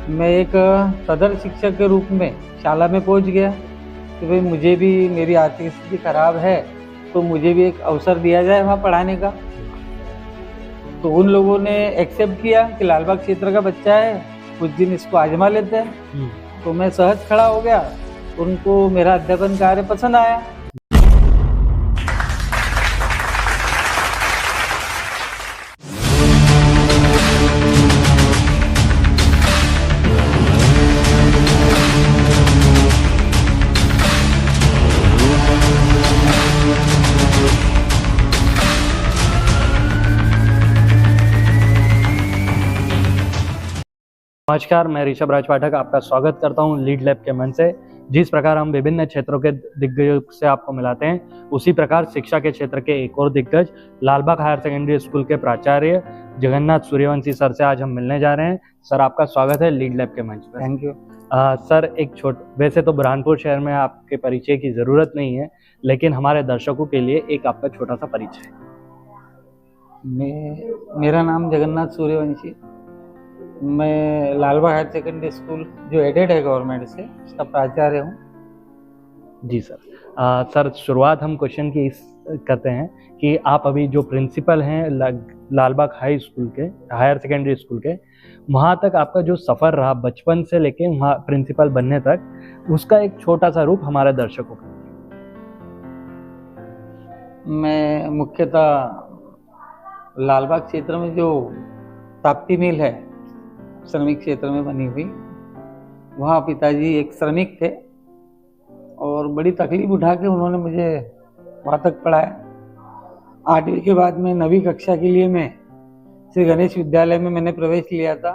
मैं एक सदर शिक्षक के रूप में शाला में पहुंच गया कि भाई मुझे भी, मेरी आर्थिक स्थिति खराब है तो मुझे भी एक अवसर दिया जाए वहाँ पढ़ाने का। तो उन लोगों ने एक्सेप्ट किया कि लालबाग क्षेत्र का बच्चा है, कुछ दिन इसको आजमा लेते हैं। तो मैं सहज खड़ा हो गया, उनको मेरा अध्यापन कार्य पसंद आया। नमस्कार, मैं ऋषभ राज पाठक आपका स्वागत करता हूं लीड लैब के मंच से। जिस प्रकार हम विभिन्न क्षेत्रों के दिग्गजों से आपको मिलाते हैं, उसी प्रकार शिक्षा के क्षेत्र के एक और दिग्गज लालबाग हायर सेकेंडरी स्कूल के प्राचार्य जगन्नाथ सूर्यवंशी सर से आज हम मिलने जा रहे हैं। सर, आपका स्वागत है लीड लैब के मंच पर। Thank you. सर, वैसे तो बुरहानपुर शहर में आपके परिचय की ज़रूरत नहीं है, लेकिन हमारे दर्शकों के लिए एक आपका छोटा सा परिचय। मेरा नाम जगन्नाथ सूर्यवंशी, मैं लालबाग हायर सेकेंडरी स्कूल जो एडेड है गवर्नमेंट से, उसका प्राचार्य हूँ। जी सर। सर, शुरुआत हम क्वेश्चन की करते हैं कि आप अभी जो प्रिंसिपल हैं लालबाग हायर सेकेंडरी स्कूल के, वहाँ तक आपका जो सफ़र रहा बचपन से लेके वहाँ प्रिंसिपल बनने तक, उसका एक छोटा सा रूप हमारे दर्शकों को। मैं मुख्यतः लालबाग क्षेत्र में जो ताप्ती मिल है, श्रमिक क्षेत्र में बनी हुई, वहाँ पिताजी एक श्रमिक थे और बड़ी तकलीफ उठा के उन्होंने मुझे वहाँ तक पढ़ाया। 8वीं के बाद में 9वीं कक्षा के लिए मैं श्री गणेश विद्यालय में मैंने प्रवेश लिया था,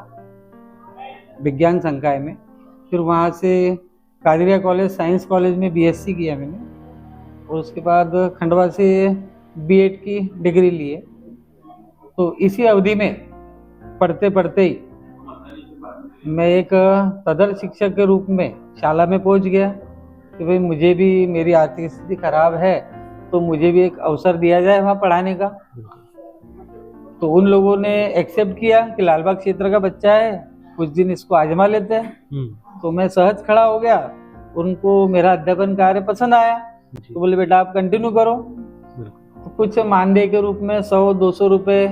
विज्ञान संकाय में। फिर वहाँ से कादरिया कॉलेज साइंस कॉलेज में बीएससी किया मैंने, और उसके बाद खंडवा से बीएड की डिग्री लिए। तो इसी अवधि में पढ़ते पढ़ते ही मैं एक सदर शिक्षक के रूप में शाला में पहुंच गया कि भाई मुझे भी, मेरी आर्थिक स्थिति खराब है तो मुझे भी एक अवसर दिया जाए वहाँ पढ़ाने का। तो उन लोगों ने एक्सेप्ट किया कि लालबाग क्षेत्र का बच्चा है, कुछ दिन इसको आजमा लेते हैं। तो मैं सहज खड़ा हो गया, उनको मेरा अध्यापन कार्य पसंद आया। तो बोले बेटा आप कंटिन्यू करो। तो कुछ मानदेय के रूप में 100-200 रुपये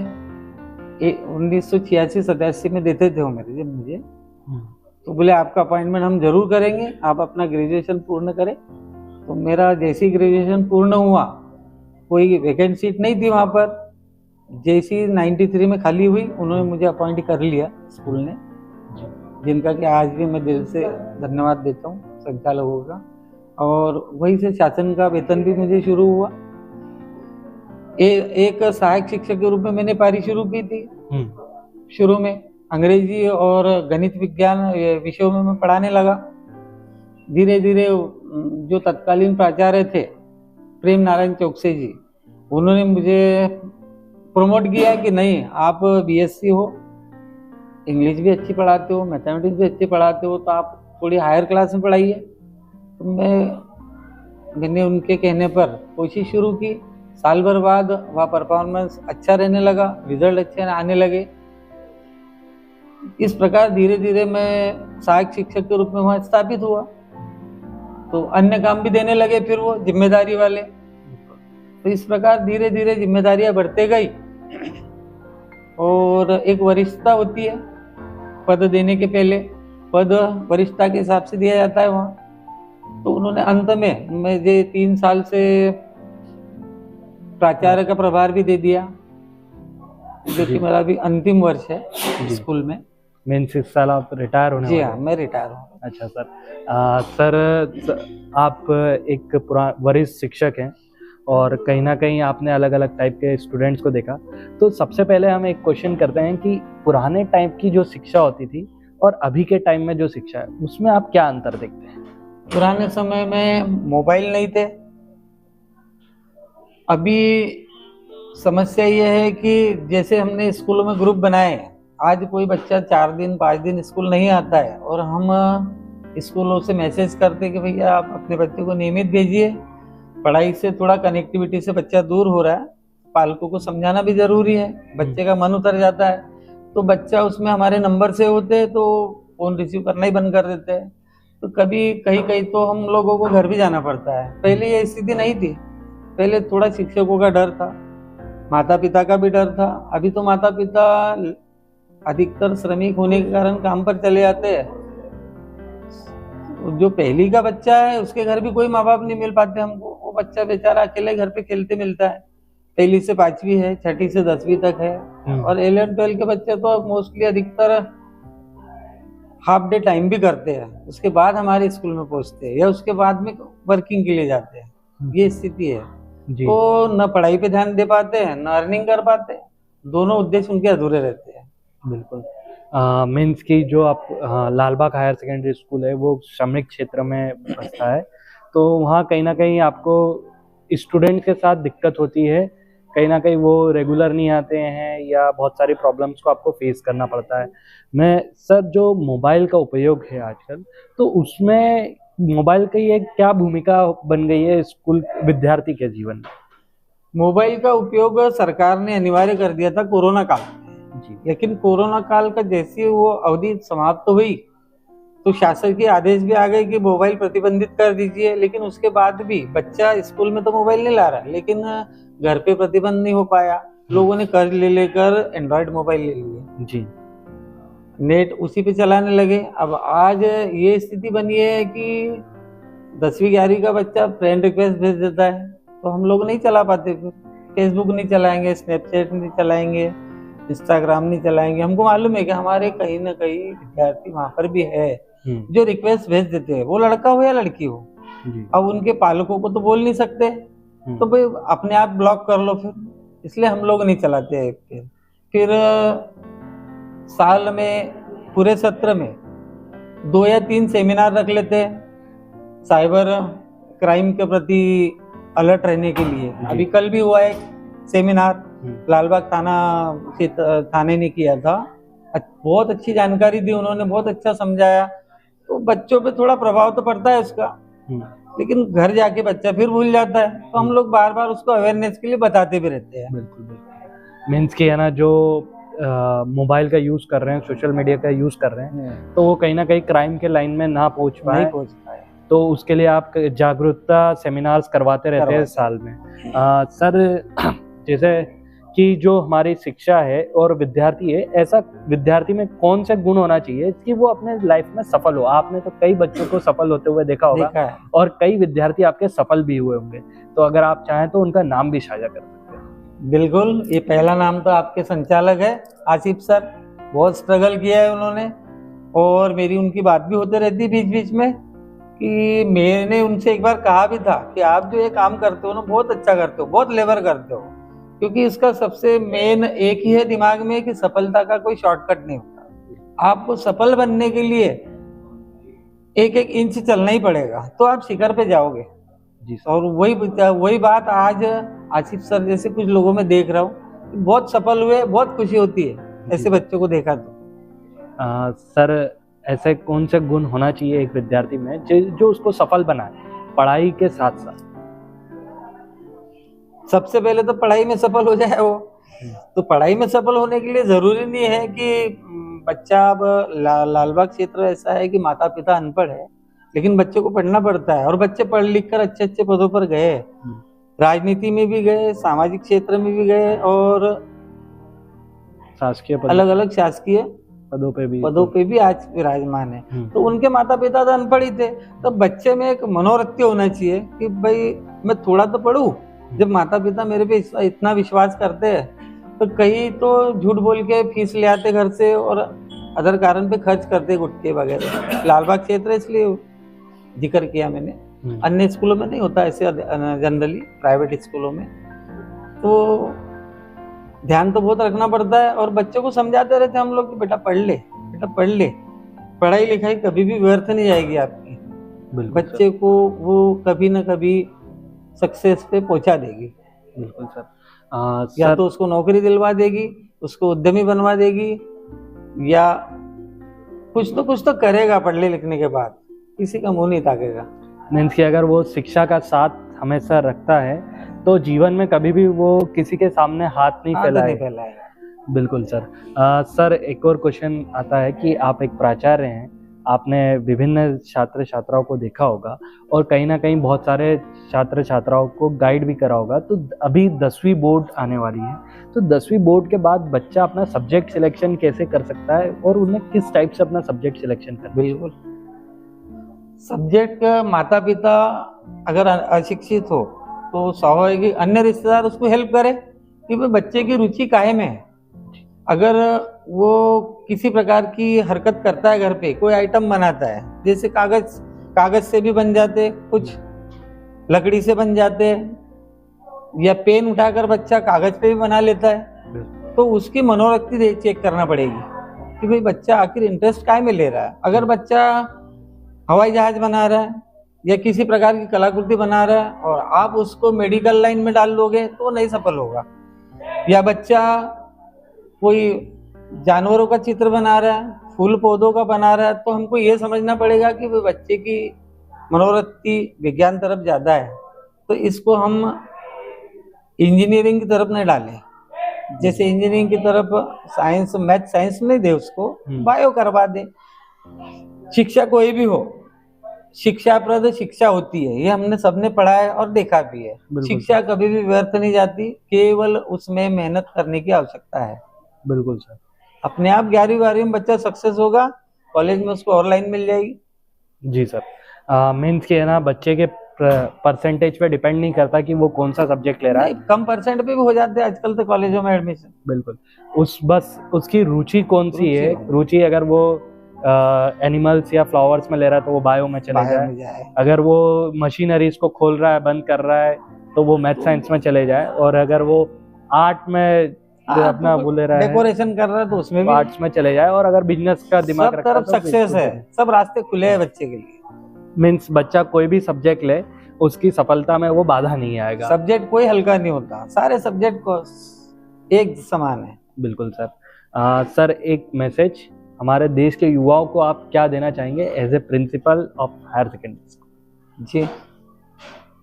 1986-87 में देते थे वो मुझे। तो बोले आपका अपॉइंटमेंट हम जरूर करेंगे, आप अपना ग्रेजुएशन पूर्ण करें। तो मेरा जैसी ग्रेजुएशन पूर्ण हुआ, कोई वैकेंट सीट नहीं थी वहाँ पर, जैसी 93 में खाली हुई उन्होंने मुझे अपॉइंट कर लिया स्कूल ने, जिनका कि आज भी मैं दिल से धन्यवाद देता हूँ संचालकों का। और वहीं से शासन का वेतन भी मुझे शुरू हुआ। एक सहायक शिक्षक के रूप में मैंने पारी शुरू की थी। शुरू में अंग्रेजी और गणित विज्ञान विषयों में मैं पढ़ाने लगा। धीरे धीरे जो तत्कालीन प्राचार्य थे प्रेम नारायण चौकसे जी, उन्होंने मुझे प्रमोट किया कि नहीं, आप बीएससी हो, इंग्लिश भी अच्छी पढ़ाते हो, मैथमेटिक्स भी अच्छी पढ़ाते हो, तो आप थोड़ी हायर क्लास में पढ़ाइए। तो मैंने उनके कहने पर कोशिश शुरू की। साल भर बाद वहाँ परफॉर्मेंस अच्छा रहने लगा, रिजल्ट अच्छे आने लगे। इस प्रकार धीरे धीरे मैं सहायक शिक्षक के रूप में वहाँ स्थापित हुआ। तो अन्य काम भी देने लगे फिर वो जिम्मेदारी वाले। तो इस प्रकार धीरे धीरे जिम्मेदारियां बढ़ते गई और एक वरिष्ठता होती है पद देने के पहले, पद वरिष्ठता के हिसाब से दिया जाता है वहाँ। तो उन्होंने अंत में मुझे 3 साल से प्राचार्य का प्रभार भी दे दिया, जो कि मेरा भी अंतिम वर्ष है स्कूल में। मीन्स इस साल आप रिटायर होने जी वाले हाँ, हैं? मैं रिटायर हूँ। अच्छा सर। आप एक वरिष्ठ शिक्षक हैं और कहीं ना कहीं आपने अलग अलग टाइप के स्टूडेंट्स को देखा। तो सबसे पहले हम एक क्वेश्चन करते हैं कि पुराने टाइप की जो शिक्षा होती थी और अभी के टाइम में जो शिक्षा है, उसमें आप क्या अंतर देखते हैं? पुराने समय में मोबाइल नहीं थे। अभी समस्या ये है कि जैसे हमने स्कूलों में ग्रुप बनाए हैं, आज कोई बच्चा 4 दिन 5 दिन स्कूल नहीं आता है और हम स्कूलों से मैसेज करते कि भैया आप अपने बच्चे को नियमित भेजिए, पढ़ाई से थोड़ा कनेक्टिविटी से बच्चा दूर हो रहा है। पालकों को समझाना भी जरूरी है, बच्चे का मन उतर जाता है। तो बच्चा उसमें हमारे नंबर से होते तो फोन रिसीव करना ही बंद कर देते हैं। तो कभी कहीं कहीं तो हम लोगों को घर भी जाना पड़ता है। पहले ये स्थिति नहीं थी, पहले थोड़ा शिक्षकों का डर था, माता पिता का भी डर था। अभी तो माता पिता अधिकतर श्रमिक होने के कारण काम पर चले जाते हैं। जो पहली का बच्चा है उसके घर भी कोई माँ बाप नहीं मिल पाते हमको, वो बच्चा बेचारा अकेले घर पे खेलते मिलता है। पहली से 5वीं है, 6ठी से 10वीं तक है, और 11 12 के बच्चे तो मोस्टली अधिकतर हाफ डे टाइम भी करते हैं, उसके बाद हमारे स्कूल में पहुंचते हैं या उसके बाद में वर्किंग के लिए जाते हैं। ये स्थिति है। तो न पढ़ाई पे ध्यान दे पाते हैं, न अर्निंग कर पाते हैं, दोनों उद्देश्य उनके अधूरे रहते हैं। बिल्कुल। मीन्स की जो आप लालबाग हायर सेकेंडरी स्कूल है वो श्रमिक क्षेत्र में बसता है, तो वहाँ कहीं ना कहीं आपको स्टूडेंट के साथ दिक्कत होती है, कहीं ना कहीं वो रेगुलर नहीं आते हैं या बहुत सारी प्रॉब्लम्स को आपको फेस करना पड़ता है। मैं सर जो मोबाइल का उपयोग है आजकल, तो उसमें मोबाइल की एक क्या भूमिका बन गई है स्कूल विद्यार्थी के जीवन में? मोबाइल का उपयोग सरकार ने अनिवार्य कर दिया था कोरोना काल में जी, लेकिन कोरोना काल का जैसी वो अवधि समाप्त हुई तो शासन के आदेश भी आ गए कि मोबाइल प्रतिबंधित कर दीजिए। लेकिन उसके बाद भी बच्चा स्कूल में तो मोबाइल नहीं ला रहा, लेकिन घर पे प्रतिबंध नहीं हो पाया। लोगों ने कर्ज ले लेकर एंड्रॉइड मोबाइल ले लिए जी, नेट उसी पे चलाने लगे। अब आज ये स्थिति बनी है कि 10वीं 11वीं का बच्चा फ्रेंड रिक्वेस्ट भेज देता है, तो हम लोग नहीं चला पाते, फिर फेसबुक नहीं चलाएंगे, स्नैपचैट नहीं चलाएंगे, इंस्टाग्राम नहीं चलाएंगे। हमको मालूम है कि हमारे कहीं ना कहीं विद्यार्थी वहां पर भी है जो रिक्वेस्ट भेज देते हैं, वो लड़का हो या लड़की हो। अब उनके पालकों को तो बोल नहीं सकते, तो भाई अपने आप ब्लॉक कर लो फिर, इसलिए हम लोग नहीं चलाते हैं। फिर साल में पूरे सत्र में 2 या 3 सेमिनार रख लेते हैं साइबर क्राइम के प्रति अलर्ट रहने के लिए। अभी कल भी हुआ एक सेमिनार, लालबाग थाने ने किया था, बहुत अच्छी जानकारी दी उन्होंने, बहुत अच्छा समझाया। तो बच्चों पे थोड़ा प्रभाव तो पड़ता है उसका, लेकिन घर जाके बच्चा फिर भूल जाता है, तो हम लोग बार बार उसको अवेयरनेस के लिए बताते भी रहते हैं। बिल्कुल बिल्कुल। मीन्स कि है ना, जो मोबाइल का यूज कर रहे हैं, सोशल मीडिया का यूज कर रहे हैं, तो वो कहीं ना कहीं क्राइम के लाइन में ना पहुंच पाए, तो उसके लिए आप जागरूकता सेमिनार्स करवाते रहते हैं साल में। सर जैसे कि जो हमारी शिक्षा है और विद्यार्थी है, ऐसा विद्यार्थी में कौन से गुण होना चाहिए कि वो अपने लाइफ में सफल हो? आपने तो कई बच्चों को सफल होते हुए देखा होगा और कई विद्यार्थी आपके सफल भी हुए होंगे, तो अगर आप चाहें तो उनका नाम भी साझा कर सकते हैं। बिल्कुल। ये पहला नाम तो आपके संचालक है आसिफ सर, बहुत स्ट्रगल किया है उन्होंने, और मेरी उनकी बात भी होते रहती है बीच बीच में कि मैंने उनसे एक बार कहा भी था कि आप जो ये काम करते हो ना, बहुत अच्छा करते हो, बहुत लेबर करते हो, क्योंकि इसका सबसे मेन एक ही है दिमाग में कि सफलता का कोई शॉर्टकट नहीं होता। आपको सफल बनने के लिए एक एक इंच चलना ही पड़ेगा, तो आप शिखर पे जाओगे जी। और वही बात आज आसिफ सर जैसे कुछ लोगों में देख रहा हूँ, बहुत सफल हुए, बहुत खुशी होती है ऐसे बच्चों को देखा तो। सर ऐसे कौन से गुण होना चाहिए एक विद्यार्थी में जो उसको सफल बनाए पढ़ाई के साथ साथ? सबसे पहले तो पढ़ाई में सफल हो जाए वो। तो पढ़ाई में सफल होने के लिए जरूरी नहीं है कि बच्चा अब लालबाग क्षेत्र ऐसा है कि माता पिता अनपढ़ है, लेकिन बच्चे को पढ़ना पड़ता है, और बच्चे पढ़ लिख कर अच्छे अच्छे पदों पर गए, राजनीति में भी गए, सामाजिक क्षेत्र में भी गए, और शासकीय अलग अलग शासकीय पदों पे भी आज विराजमान है। तो उनके माता पिता तो अनपढ़ ही थे, तो बच्चे में एक मनोवृत्ति होना चाहिए कि भाई मैं थोड़ा तो पढ़ूं। जब माता पिता मेरे पे इतना विश्वास करते हैं, तो कहीं तो झूठ बोल के फीस ले आते घर से और अदर कारण पे खर्च करते, गुटके वगैरह। लालबाग क्षेत्र इसलिए जिक्र किया मैंने, अन्य स्कूलों में नहीं होता ऐसे, जनरली प्राइवेट स्कूलों में तो ध्यान तो बहुत रखना पड़ता है। और बच्चों को समझाते रहते हम लोग कि बेटा पढ़ ले, बेटा पढ़ ले, पढ़ाई लिखाई कभी भी व्यर्थ नहीं जाएगी आपकी, बच्चे को वो कभी ना कभी सक्सेस पे पहुंचा देगी। बिल्कुल सर। या तो उसको नौकरी दिलवा देगी, उसको उद्यमी बनवा देगी, या कुछ तो करेगा पढ़ने लिखने के बाद, किसी का मुंह नहीं ताकेगा। मीन्स कि अगर वो शिक्षा का साथ हमेशा रखता है तो जीवन में कभी भी वो किसी के सामने हाथ नहीं फैलाएगा। बिल्कुल सर। सर एक और क्वेश्चन आता है कि आप एक प्राचार्य हैं, आपने विभिन्न छात्र छात्राओं को देखा होगा और कहीं ना कहीं बहुत सारे छात्र छात्राओं को गाइड भी करा होगा। तो अभी 10वीं बोर्ड आने वाली है, तो 10वीं बोर्ड के बाद बच्चा अपना सब्जेक्ट सिलेक्शन कैसे कर सकता है और उन्हें किस टाइप से अपना सब्जेक्ट सिलेक्शन करना है? बिल्कुल, सब्जेक्ट माता पिता अगर अशिक्षित हो तो स्वाभाविक ही अन्य रिश्तेदार उसको हेल्प करे कि भाई बच्चे की रुचि काहे में है। अगर वो किसी प्रकार की हरकत करता है, घर पे कोई आइटम बनाता है, जैसे कागज से भी बन जाते, कुछ लकड़ी से बन जाते, या पेन उठाकर बच्चा कागज पे भी बना लेता है, तो उसकी मनोवृत्ति चेक करना पड़ेगी कि भाई बच्चा आखिर इंटरेस्ट काहे में ले रहा है। अगर बच्चा हवाई जहाज बना रहा है या किसी प्रकार की कलाकृति बना रहा है और आप उसको मेडिकल लाइन में डाल दोगे तो नहीं सफल होगा। या बच्चा कोई जानवरों का चित्र बना रहा है, फूल पौधों का बना रहा है, तो हमको ये समझना पड़ेगा कि वो बच्चे की मनोवृत्ति विज्ञान तरफ ज्यादा है, तो इसको हम इंजीनियरिंग की तरफ नहीं डालें। जैसे इंजीनियरिंग की तरफ साइंस, मैथ साइंस नहीं दे, उसको बायो करवा दे। शिक्षा कोई भी हो, शिक्षाप्रद शिक्षा होती है, ये हमने सबने पढ़ा है और देखा भी है। शिक्षा कभी भी व्यर्थ नहीं जाती, केवल उसमें मेहनत करने की आवश्यकता है। बिल्कुल सर। अपने आप 11वीं 12वीं में बच्चा सक्सेस होगा, कॉलेज में उसको और लाइन मिल जाएगी। जी सर। मीन्स के ना बच्चे के परसेंटेज पे डिपेंड नहीं करता कि वो कौन सा सब्जेक्ट ले रहा है, कम परसेंट पे भी हो जाते हैं आजकल तो कॉलेजों में एडमिशन। बिल्कुल, बस उसकी रुचि कौन सी है। रुचि अगर वो एनिमल्स या फ्लावर्स में ले रहा है तो वो बायो में चले जाए, अगर वो मशीनरीज को खोल रहा है, बंद कर रहा है, तो वो मैथ साइंस में चले जाए, और अगर वो आर्ट में अपना वो ले रहा है, डेकोरेशन कर रहा है, तो उसमें भी आर्ट्स में चले जाए, और अगर बिजनेस का दिमाग सब तरफ सक्सेस है, सब रास्ते खुले हैं बच्चे के लिए। मीन्स बच्चा कोई भी सब्जेक्ट ले, उसकी सफलता में वो बाधा नहीं आएगा। सब्जेक्ट कोई हल्का नहीं होता, सारे सब्जेक्ट को एक समान है। बिल्कुल सर। सर एक मैसेज हमारे देश के युवाओं को आप क्या देना चाहेंगे as a principal of higher secondary school? जी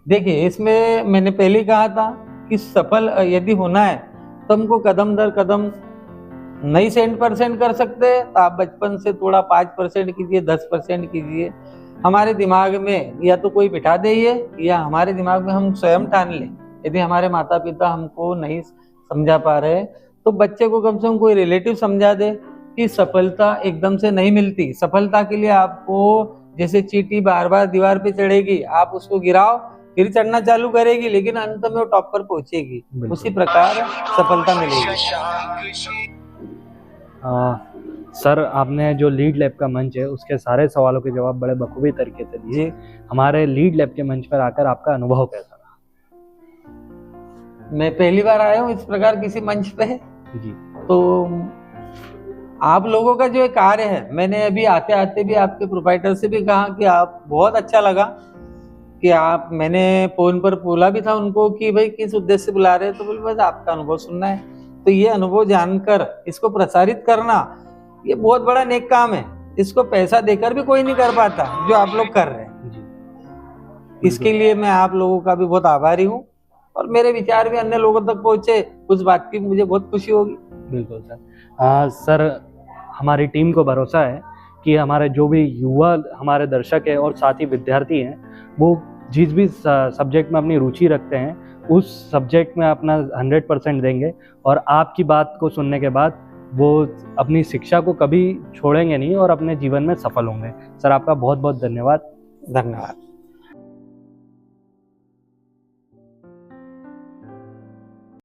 देखिए, इसमें मैंने पहले ही कहा था कि सफल यदि होना है तो हमको कदम दर कदम नहीं 100% कर सकते, तो आप बचपन से थोड़ा 5% कीजिए, 10% कीजिए। हमारे दिमाग में या तो कोई बिठा दे ये, या हमारे दिमाग में हम स्वयं ठान लें। यदि हमारे माता पिता हमको नहीं समझा पा रहे तो बच्चे को कम से कम कोई रिलेटिव समझा दे कि सफलता एकदम से नहीं मिलती। सफलता के लिए आपको जैसे चींटी बार बार दीवार पे चढ़ेगी, आप उसको गिराओ फिर चढ़ना चालू करेगी, लेकिन अंत में वो टॉप पर पहुंचेगी। उसी प्रकार सफलता मिलेगी। सर आपने जो लीड लैब का मंच है उसके सारे सवालों के जवाब बड़े बखूबी तरीके से दिए। हमारे लीड लैब के मंच पर आकर आपका अनुभव कैसा रहा? मैं पहली बार आया हूँ इस प्रकार किसी मंच पे जी, तो आप लोगों का जो कार्य है, मैंने अभी आते आते भी आपके प्रोप्राइटर से भी कहा कि आप बहुत अच्छा लगा कि आप, मैंने फोन पर बोला भी था उनको कि भाई किस उद्देश्य से बुला रहे हैं, तो बोले बस आपका अनुभव सुनना है। तो ये अनुभव जानकर इसको प्रसारित करना ये बहुत बड़ा नेक काम है। इसको पैसा देकर भी कोई नहीं कर पाता जो आप लोग कर रहे हैं। इसके लिए मैं आप लोगों का भी बहुत आभारी हूँ, और मेरे विचार भी अन्य लोगों तक पहुंचे, उस बात की मुझे बहुत खुशी होगी। बिल्कुल सर। सर हमारी टीम को भरोसा है कि हमारे जो भी युवा हमारे दर्शक है और साथ ही विद्यार्थी हैं, वो जिस भी सब्जेक्ट में अपनी रुचि रखते हैं उस सब्जेक्ट में अपना 100% देंगे, और आपकी बात को सुनने के बाद वो अपनी शिक्षा को कभी छोड़ेंगे नहीं और अपने जीवन में सफल होंगे। सर आपका बहुत बहुत धन्यवाद। धन्यवाद।